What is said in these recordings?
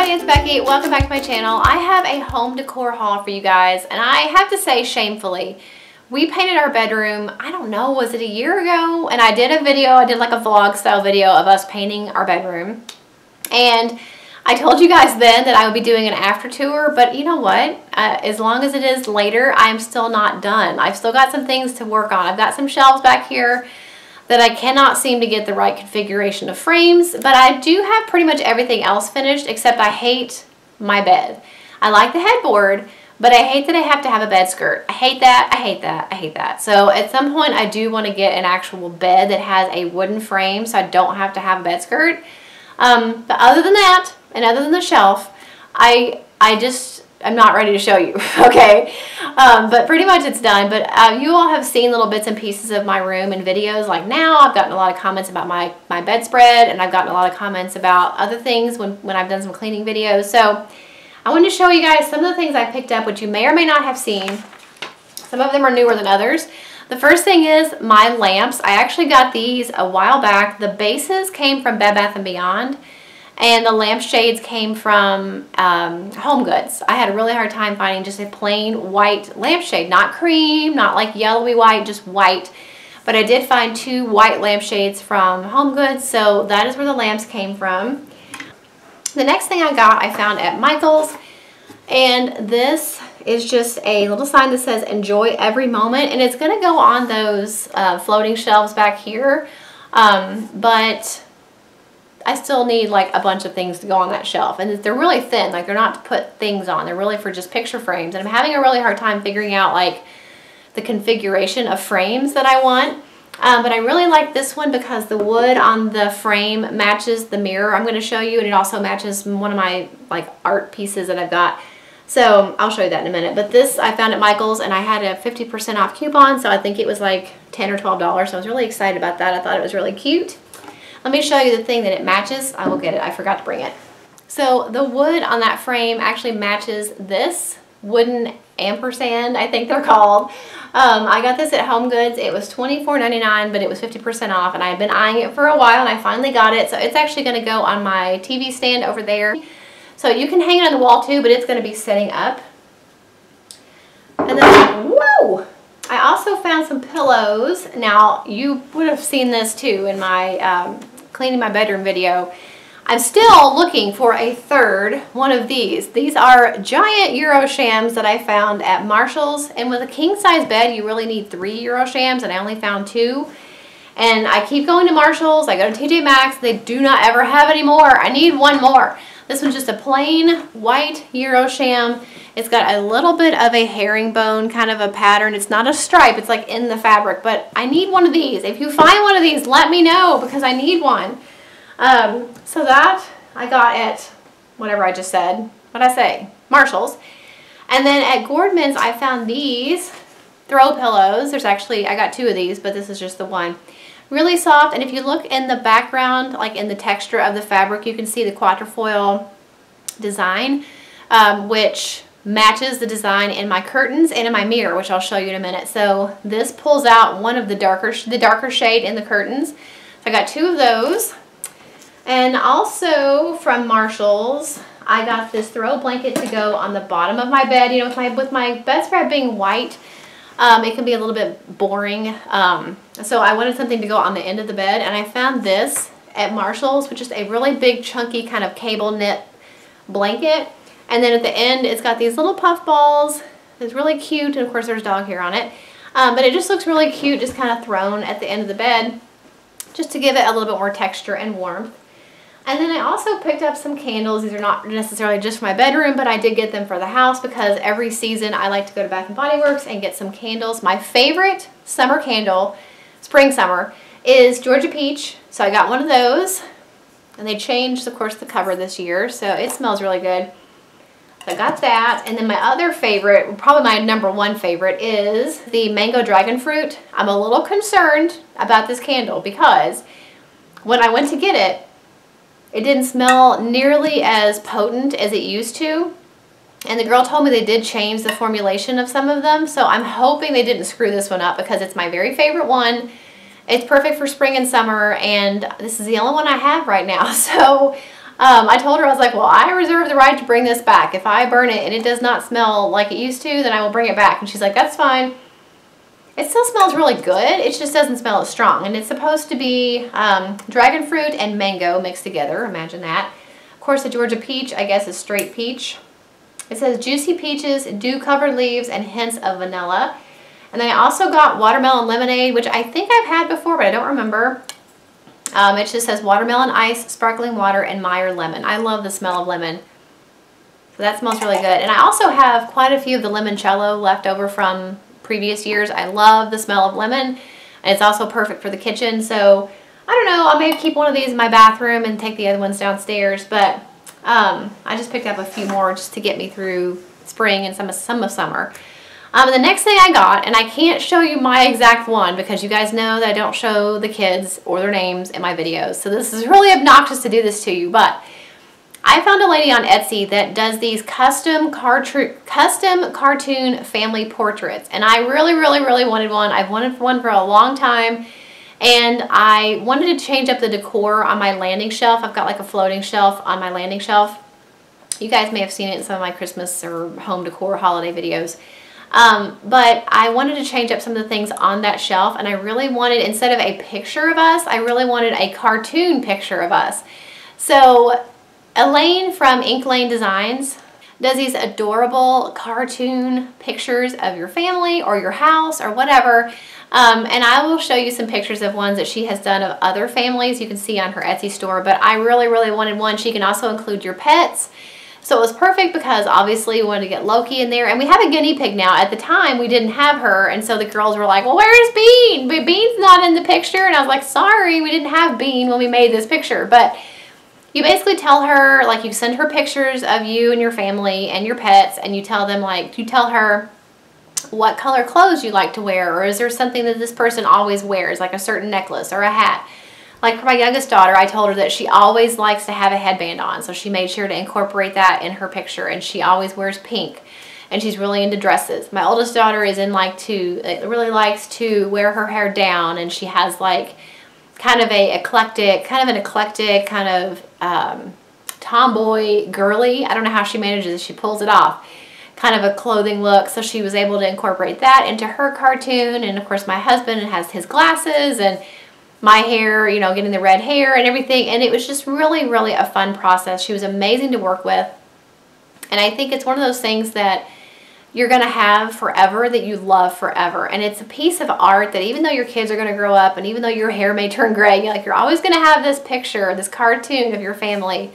everybody, it's Becky. Welcome back to my channel. I have a home decor haul for you guys, and I have to say, shamefully, we painted our bedroom, I don't know, was it a year ago? And I did a video, I did like a vlog style video of us painting our bedroom. And I told you guys then that I would be doing an after tour, but you know what? As long as it is later, I'm still not done. I've still got some things to work on. I've got some shelves back here that I cannot seem to get the right configuration of frames, but I do have pretty much everything else finished, except I hate my bed. I like the headboard, but I hate that I have to have a bed skirt. I hate that, I hate that, I hate that. So at some point I do want to get an actual bed that has a wooden frame so I don't have to have a bed skirt. But other than that, and other than the shelf, I'm not ready to show you, okay? But pretty much it's done. But you all have seen little bits and pieces of my room in videos. Like now, I've gotten a lot of comments about my bedspread, and I've gotten a lot of comments about other things when I've done some cleaning videos. So I wanted to show you guys some of the things I picked up, which you may or may not have seen. Some of them are newer than others. The first thing is my lamps. I actually got these a while back. The bases came from Bed Bath & Beyond. And the lampshades came from Home Goods. I had a really hard time finding just a plain white lampshade. Not cream, not like yellowy white, just white. But I did find 2 white lampshades from Home Goods, so that is where the lamps came from. The next thing I got, I found at Michael's. And this is just a little sign that says, enjoy every moment. And it's going to go on those floating shelves back here. But I still need like a bunch of things to go on that shelf, and they're really thin, like they're not to put things on, they're really for just picture frames, and I'm having a really hard time figuring out like the configuration of frames that I want. But I really like this one because the wood on the frame matches the mirror I'm going to show you, and it also matches one of my like art pieces that I've got. So I'll show you that in a minute. But this I found at Michael's, and I had a 50% off coupon, so I think it was like $10 or $12, so I was really excited about that. I thought it was really cute. Let me show you the thing that it matches. I will get it. I forgot to bring it. So the wood on that frame actually matches this wooden ampersand, I think they're called. I got this at Home Goods. It was $24.99, but it was 50% off, and I've been eyeing it for a while, and I finally got it. So it's actually going to go on my TV stand over there. So you can hang it on the wall too, but it's going to be setting up. And then, whoa! I also found some pillows. Now, you would have seen this too in my cleaning my bedroom video. I'm still looking for a third one of these. These are giant Euroshams that I found at Marshall's, and with a king size bed you really need 3 Euroshams, and I only found 2. And I keep going to Marshall's, I go to TJ Maxx, they do not ever have any more. I need one more. This one's just a plain white Eurosham. It's got a little bit of a herringbone kind of a pattern. It's not a stripe, it's like in the fabric, but I need one of these. If you find one of these, let me know because I need one. So that I got at whatever I just said. What'd I say? Marshall's. And then at Gordman's, I found these throw pillows. There's actually, I got 2 of these, but this is just the one. Really soft, and if you look in the background, like in the texture of the fabric, you can see the quatrefoil design, which matches the design in my curtains and in my mirror, which I'll show you in a minute. So this pulls out one of the darker shade in the curtains. So I got 2 of those. And also from Marshall's, I got this throw blanket to go on the bottom of my bed. You know, with my bedspread being white, it can be a little bit boring. So I wanted something to go on the end of the bed, and I found this at Marshall's, which is a really big chunky kind of cable knit blanket. And then at the end, it's got these little puff balls. It's really cute, and of course there's dog hair on it. But it just looks really cute, just kind of thrown at the end of the bed, just to give it a little bit more texture and warmth. And then I also picked up some candles. These are not necessarily just for my bedroom, but I did get them for the house because every season I like to go to Bath & Body Works and get some candles. My favorite summer candle, spring-summer, is Georgia Peach. So I got one of those, and they changed, of course, the cover this year, so it smells really good. So I got that, and then my other favorite, probably my #1 favorite, is the Mango Dragon Fruit. I'm a little concerned about this candle because when I went to get it, it didn't smell nearly as potent as it used to. And the girl told me they did change the formulation of some of them, so I'm hoping they didn't screw this one up because it's my very favorite one. It's perfect for spring and summer, and this is the only one I have right now. So I told her, I was like, well, I reserve the right to bring this back. If I burn it and it does not smell like it used to, then I will bring it back. And she's like, that's fine. It still smells really good. It just doesn't smell as strong. And it's supposed to be dragon fruit and mango mixed together. Imagine that. Of course, the Georgia peach, I guess, is straight peach. It says juicy peaches, dew-covered leaves, and hints of vanilla. And then I also got watermelon lemonade, which I think I've had before, but I don't remember. It just says watermelon ice, sparkling water, and Meyer lemon. I love the smell of lemon. So that smells really good. And I also have quite a few of the limoncello left over from previous years. I love the smell of lemon, and it's also perfect for the kitchen. So I don't know, I'll maybe keep one of these in my bathroom and take the other ones downstairs. But I just picked up a few more just to get me through spring and some of summer. The next thing I got, and I can't show you my exact one because you guys know that I don't show the kids or their names in my videos. So this is really obnoxious to do this to you, but I found a lady on Etsy that does these custom cartoon family portraits. And I really, really, really wanted one. I've wanted one for a long time. And I wanted to change up the decor on my landing shelf. I've got like a floating shelf on my landing shelf. You guys may have seen it in some of my Christmas or home decor holiday videos. But I wanted to change up some of the things on that shelf, and I really wanted, instead of a picture of us, I really wanted a cartoon picture of us. So Elaine from Ink Lane Designs does these adorable cartoon pictures of your family or your house or whatever. And I will show you some pictures of ones that she has done of other families you can see on her Etsy store, but I really, really wanted one. She can also include your pets. So it was perfect because obviously we wanted to get Loki in there, and we have a guinea pig now. At the time we didn't have her, and so the girls were like, well, where is Bean? But Bean's not in the picture. And I was like, sorry, we didn't have Bean when we made this picture. But you basically tell her, like, you send her pictures of you and your family and your pets, and you tell them, like, you tell her what color clothes you like to wear, or is there something that this person always wears, like a certain necklace or a hat. Like for my youngest daughter, I told her that she always likes to have a headband on, so she made sure to incorporate that in her picture, and she always wears pink, and she's really into dresses. My oldest daughter is really likes to wear her hair down, and she has like kind of an eclectic kind of tomboy girly. I don't know how she manages it. She pulls it off. Kind of a clothing look, so she was able to incorporate that into her cartoon. And of course my husband has his glasses, and my hair, you know, getting the red hair and everything, and it was just really, really a fun process. She was amazing to work with, and I think it's one of those things that you're going to have forever, that you love forever. And it's a piece of art that even though your kids are going to grow up, and even though your hair may turn gray, you're always going to have this picture, this cartoon of your family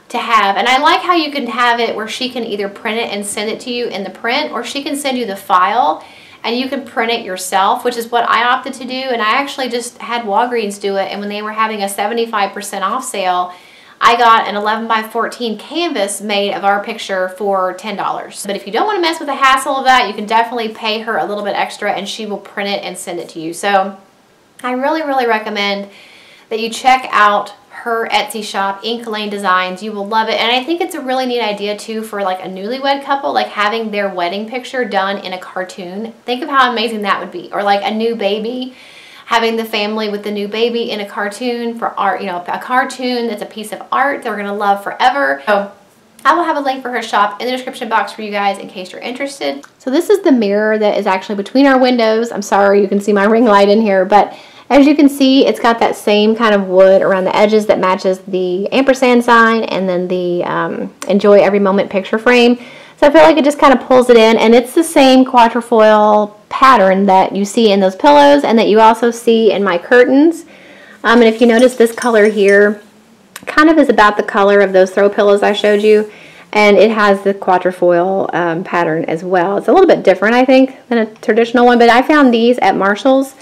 to have. And I like how you can have it where she can either print it and send it to you in the print, or she can send you the file and you can print it yourself, which is what I opted to do. And I actually just had Walgreens do it, and when they were having a 75% off sale, I got an 11 by 14 canvas made of our picture for $10. But if you don't want to mess with the hassle of that, you can definitely pay her a little bit extra and she will print it and send it to you. So I really, really recommend that you check out her Etsy shop, Ink Lane Designs. You will love it. And I think it's a really neat idea too for like a newlywed couple, like having their wedding picture done in a cartoon. Think of how amazing that would be. Or like a new baby, having the family with the new baby in a cartoon for art, you know, a cartoon that's a piece of art they're gonna love forever. So I will have a link for her shop in the description box for you guys in case you're interested. So this is the mirror that is actually between our windows. I'm sorry you can see my ring light in here, but as you can see, it's got that same kind of wood around the edges that matches the ampersand sign and then the enjoy every moment picture frame. So I feel like it just kind of pulls it in, and it's the same quatrefoil pattern that you see in those pillows and that you also see in my curtains. And if you notice, this color here kind of is about the color of those throw pillows I showed you, and it has the quatrefoil pattern as well. It's a little bit different, I think, than a traditional one, but I found these at Marshall's.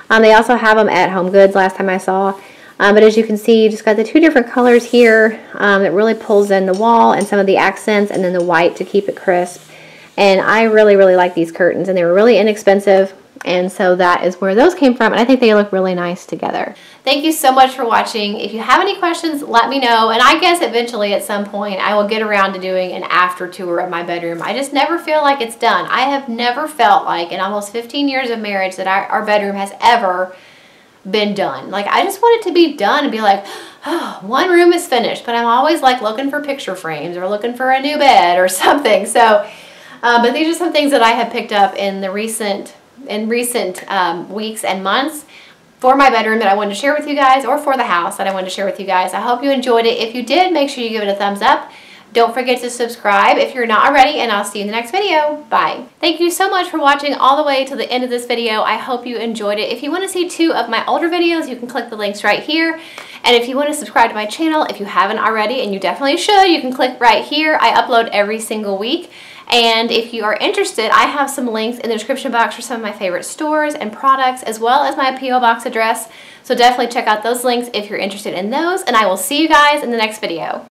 They also have them at Home Goods last time I saw. But as you can see, you just got the two different colors here that really pulls in the wall and some of the accents, and then the white to keep it crisp. And I really, really like these curtains, and they were really inexpensive. And so that is where those came from, and I think they look really nice together. Thank you so much for watching. If you have any questions, let me know. And I guess eventually at some point I will get around to doing an after tour of my bedroom. I just never feel like it's done. I have never felt like in almost 15 years of marriage that our bedroom has ever been done. Like, I just want it to be done and be like, oh, one room is finished, but I'm always like looking for picture frames or looking for a new bed or something. So, but these are some things that I have picked up in the recent weeks and months for my bedroom that I wanted to share with you guys, or for the house that I wanted to share with you guys. I hope you enjoyed it. If you did, make sure you give it a thumbs up. Don't forget to subscribe if you're not already, and I'll see you in the next video. Bye. Thank you so much for watching all the way to the end of this video. I hope you enjoyed it. If you want to see 2 of my older videos, you can click the links right here. And if you want to subscribe to my channel, if you haven't already, and you definitely should, you can click right here. I upload every single week. And if you are interested, I have some links in the description box for some of my favorite stores and products, as well as my P.O. Box address. So definitely check out those links if you're interested in those. And I will see you guys in the next video.